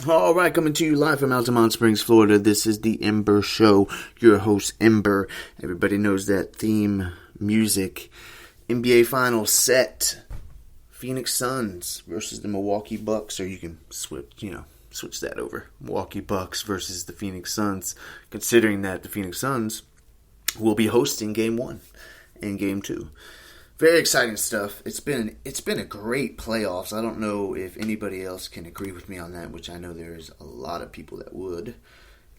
All right, coming to you live from Altamont Springs, Florida. This is the Ember Show. Your host, Ember. Everybody knows that theme music. NBA Finals set. Phoenix Suns versus the Milwaukee Bucks, or you can switch that over. Milwaukee Bucks versus the Phoenix Suns, considering that the Phoenix Suns will be hosting Game 1 and Game 2. Very exciting stuff. It's been a great playoffs. I don't know if anybody else can agree with me on that, which I know there's a lot of people that would.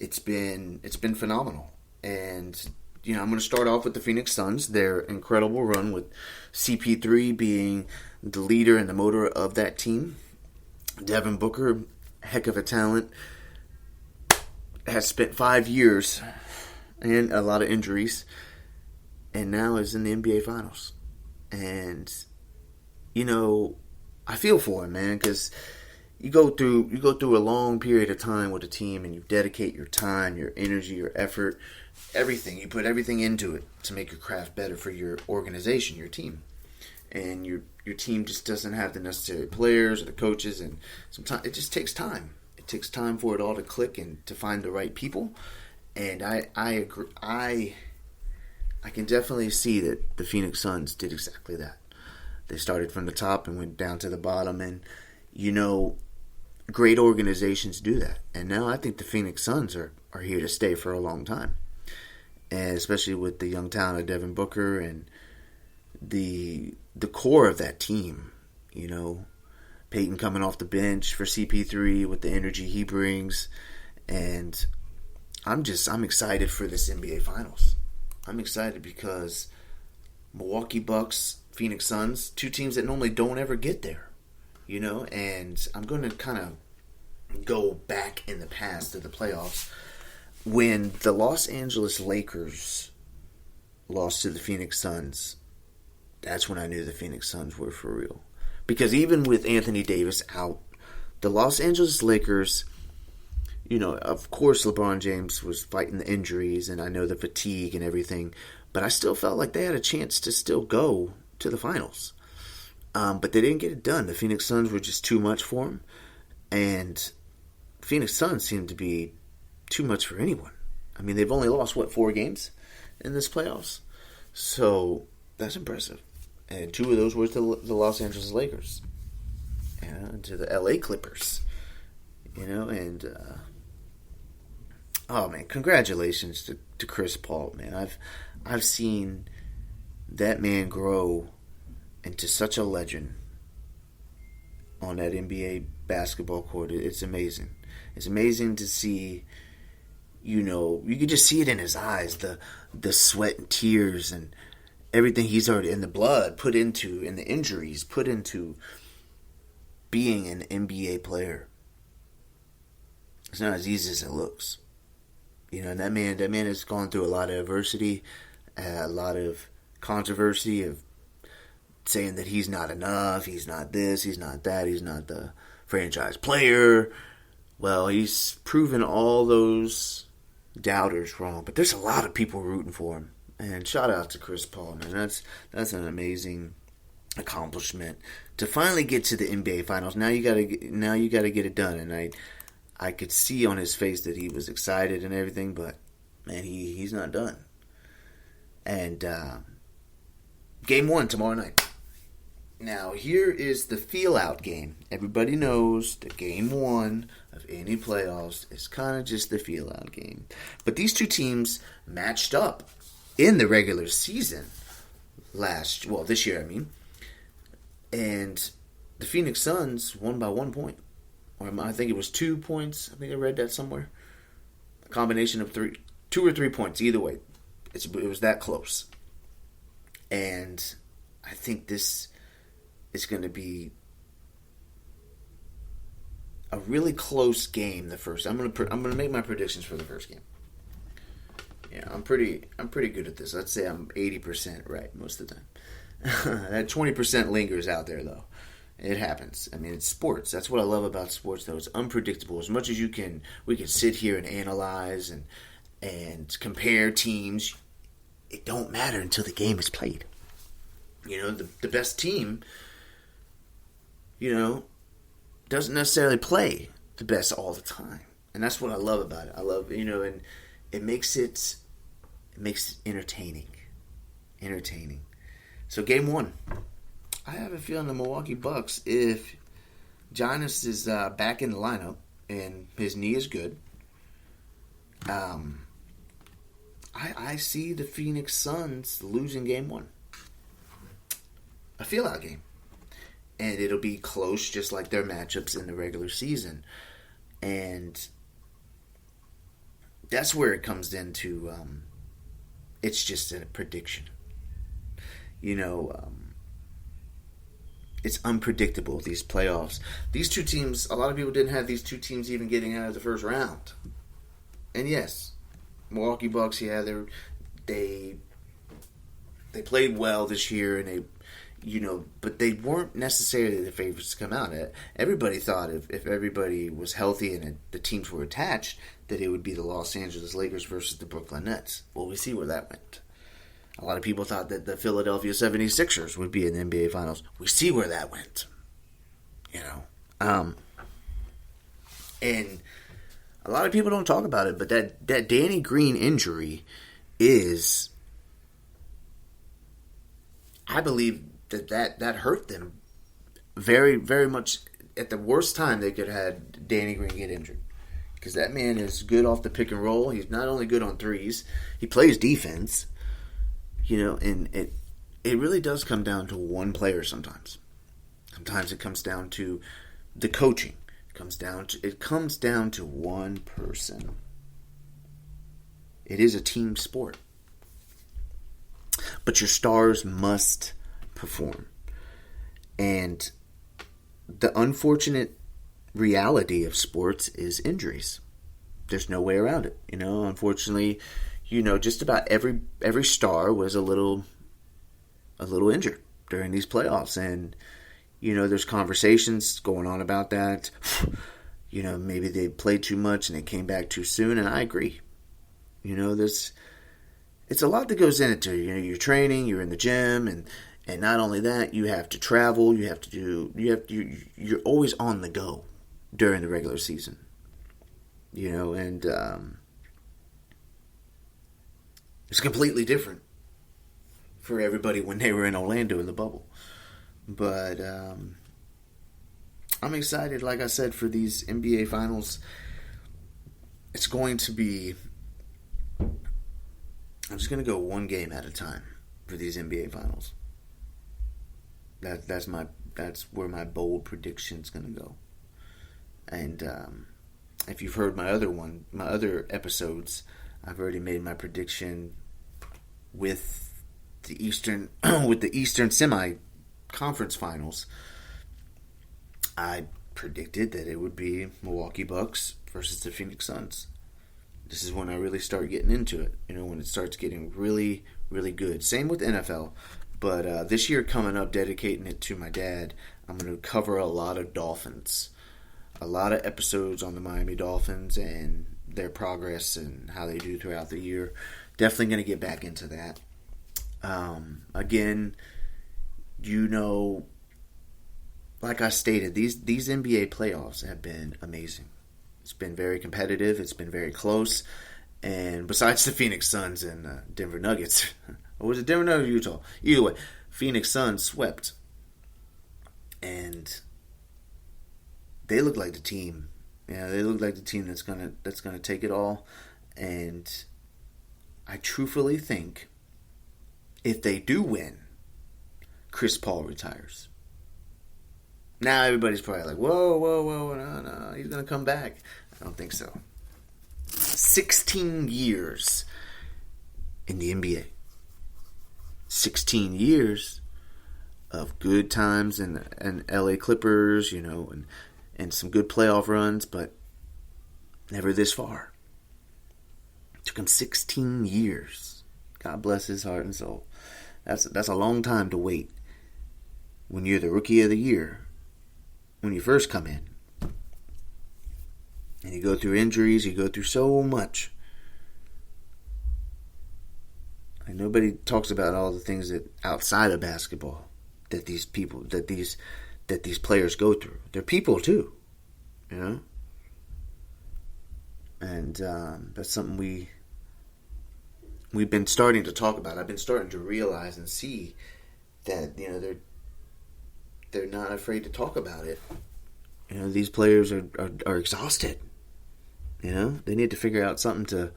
It's been phenomenal. And I'm going to start off with the Phoenix Suns, their incredible run with CP3 being the leader and the motor of that team. Devin Booker, heck of a talent, has spent 5 years and a lot of injuries, and now is in the NBA Finals. And I feel for him, man, because you go through a long period of time with a team, and you dedicate your time, your energy, your effort, everything. You put everything into it to make your craft better for your organization, your team. And your team just doesn't have the necessary players or the coaches, and sometimes it just takes time. It takes time for it all to click and to find the right people. And I agree. I can definitely see that the Phoenix Suns did exactly that. They started from the top and went down to the bottom, and great organizations do that. And now I think the Phoenix Suns are here to stay for a long time, and especially with the young talent of Devin Booker and the core of that team. Peyton coming off the bench for CP3 with the energy he brings, and I'm excited for this NBA Finals. I'm excited because Milwaukee Bucks, Phoenix Suns, two teams that normally don't ever get there, and I'm going to kind of go back in the past to the playoffs when the Los Angeles Lakers lost to the Phoenix Suns. That's when I knew the Phoenix Suns were for real. Because even with Anthony Davis out, the Los Angeles Lakers, of course LeBron James was fighting the injuries, and I know the fatigue and everything, but I still felt like they had a chance to still go to the finals. But they didn't get it done. The Phoenix Suns were just too much for them, and Phoenix Suns seemed to be too much for anyone. I mean, they've only lost, 4 games in this playoffs? So that's impressive. And 2 of those were to the Los Angeles Lakers, and to the LA Clippers, oh man, congratulations to Chris Paul, man. I've seen that man grow into such a legend on that NBA basketball court. It's amazing. It's amazing to see. You could just see it in his eyes, the sweat and tears and everything he's already, in the blood put into, and the injuries put into being an NBA player. It's not as easy as it looks. And that man has gone through a lot of adversity, a lot of controversy of saying that he's not enough, he's not this, he's not that, he's not the franchise player. Well, he's proven all those doubters wrong, but there's a lot of people rooting for him. And shout out to Chris Paul, man. That's an amazing accomplishment to finally get to the NBA Finals. Now you gotta get it done. And I could see on his face that he was excited and everything, but man, he's not done. And Game 1 tomorrow night. Now here is the feel-out game. Everybody knows that Game 1 of any playoffs is kind of just the feel-out game. But these two teams matched up in the regular season this year, I mean. And the Phoenix Suns won by 1 point. Or I think it was 2 points. I think I read that somewhere. A combination of 2 or 3 points. Either way, it was that close. And I think this is going to be a really close game. The first, I'm going to make my predictions for the first game. Yeah, I'm pretty good at this. Let's say I'm 80% right most of the time. That 20% lingers out there, though. It happens. I mean, it's sports. That's what I love about sports, though. It's unpredictable. As much as we can sit here and analyze and compare teams. It don't matter until the game is played. The best team, doesn't necessarily play the best all the time. And that's what I love about it. I love, and it makes it entertaining. Entertaining. So game 1. I have a feeling the Milwaukee Bucks, if Giannis is back in the lineup and his knee is good, I see the Phoenix Suns losing game 1. A feel-out game. And it'll be close just like their matchups in the regular season. And that's where it comes into, it's just a prediction. It's unpredictable, these playoffs. These two teams, a lot of people didn't have these two teams even getting out of the first round. And yes, Milwaukee Bucks, they played well this year, and but they weren't necessarily the favorites to come out. Everybody thought if everybody was healthy and the teams were attached, that it would be the Los Angeles Lakers versus the Brooklyn Nets. Well, we see where that went. A lot of people thought that the Philadelphia 76ers would be in the NBA Finals. We see where that went. And a lot of people don't talk about it, but that Danny Green injury is, I believe that hurt them very, very much. At the worst time they could have had Danny Green get injured. Because that man is good off the pick and roll. He's not only good on threes, he plays defense. And it really does come down to one player sometimes. Sometimes it comes down to the coaching. It comes down to one person. It is a team sport. But your stars must perform. And the unfortunate reality of sports is injuries. There's no way around it. Unfortunately, just about every star was a little injured during these playoffs. And, there's conversations going on about that. Maybe they played too much and they came back too soon. And I agree. It's a lot that goes into it. You're training, you're in the gym, and not only that, you have to travel, you're always on the go during the regular season. And it's completely different for everybody when they were in Orlando in the bubble. But I'm excited, like I said, for these NBA Finals. It's going to be... I'm just going to go one game at a time for these NBA Finals. That's where my bold prediction's going to go. And if you've heard my other episodes, I've already made my prediction with the Eastern semi-conference finals. I predicted that it would be Milwaukee Bucks versus the Phoenix Suns. This is when I really start getting into it. When it starts getting really, really good. Same with NFL. But this year coming up, dedicating it to my dad, I'm going to cover a lot of Dolphins. A lot of episodes on the Miami Dolphins and their progress and how they do throughout the year. Definitely going to get back into that. Again, like I stated, these NBA playoffs have been amazing. It's been very competitive. It's been very close. And besides the Phoenix Suns and Denver Nuggets, or was it Denver Nuggets or Utah? Either way, Phoenix Suns swept. And they look like the team. They look like the team that's gonna take it all. And I truthfully think if they do win, Chris Paul retires. Now everybody's probably like, whoa, no, he's going to come back. I don't think so. 16 years in the NBA. 16 years of good times and LA Clippers, and some good playoff runs, but never this far. It took him 16 years. God bless his heart and soul. That's a long time to wait when you're the rookie of the year. When you first come in, and you go through injuries, you go through so much. And nobody talks about all the things that outside of basketball that these players go through. They're people too, And that's something we've been starting to talk about. I've been starting to realize and see that they're not afraid to talk about it. These players are exhausted. They need to figure out something to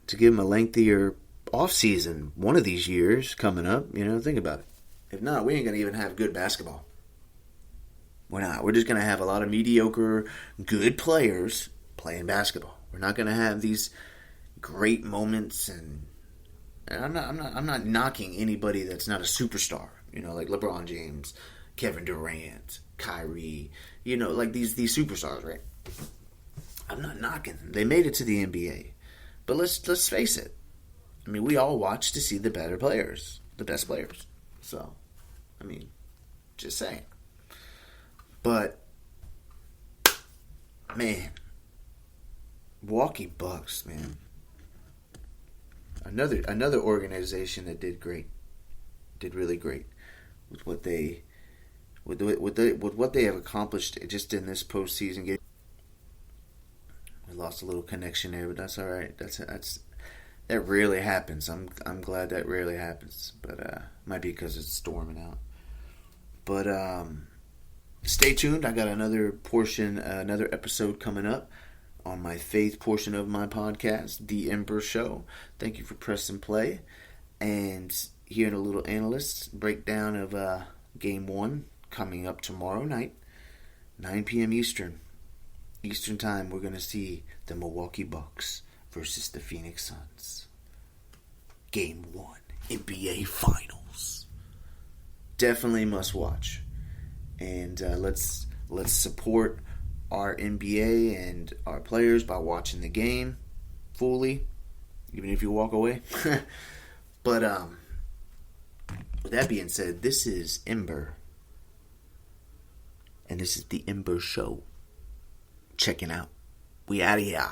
give them a lengthier off season one of these years coming up. Think about it. If not, we ain't gonna even have good basketball. We're not. We're just gonna have a lot of mediocre, good players playing basketball. We're not gonna have these great moments, and I'm not knocking anybody that's not a superstar. Like LeBron James, Kevin Durant, Kyrie. Like these superstars, right? I'm not knocking them. They made it to the NBA, but let's face it. I mean, we all watch to see the better players, the best players. So, I mean, just saying. But man, Milwaukee Bucks, man. Another organization that did really great with what they have accomplished just in this postseason game. We lost a little connection there, but that's all right. That rarely happens. I'm glad that rarely happens, but might be because it's storming out. But stay tuned. I got another episode coming up on my faith portion of my podcast, The Ember Show. Thank you for pressing play and hearing a little analyst breakdown of Game 1 coming up tomorrow night, 9 p.m. Eastern time. We're going to see the Milwaukee Bucks versus the Phoenix Suns. Game 1, NBA Finals. Definitely must watch. And let's support our NBA and our players by watching the game fully, even if you walk away. But with that being said, this is Ember, and this is the Ember Show. Checking out. We out of here.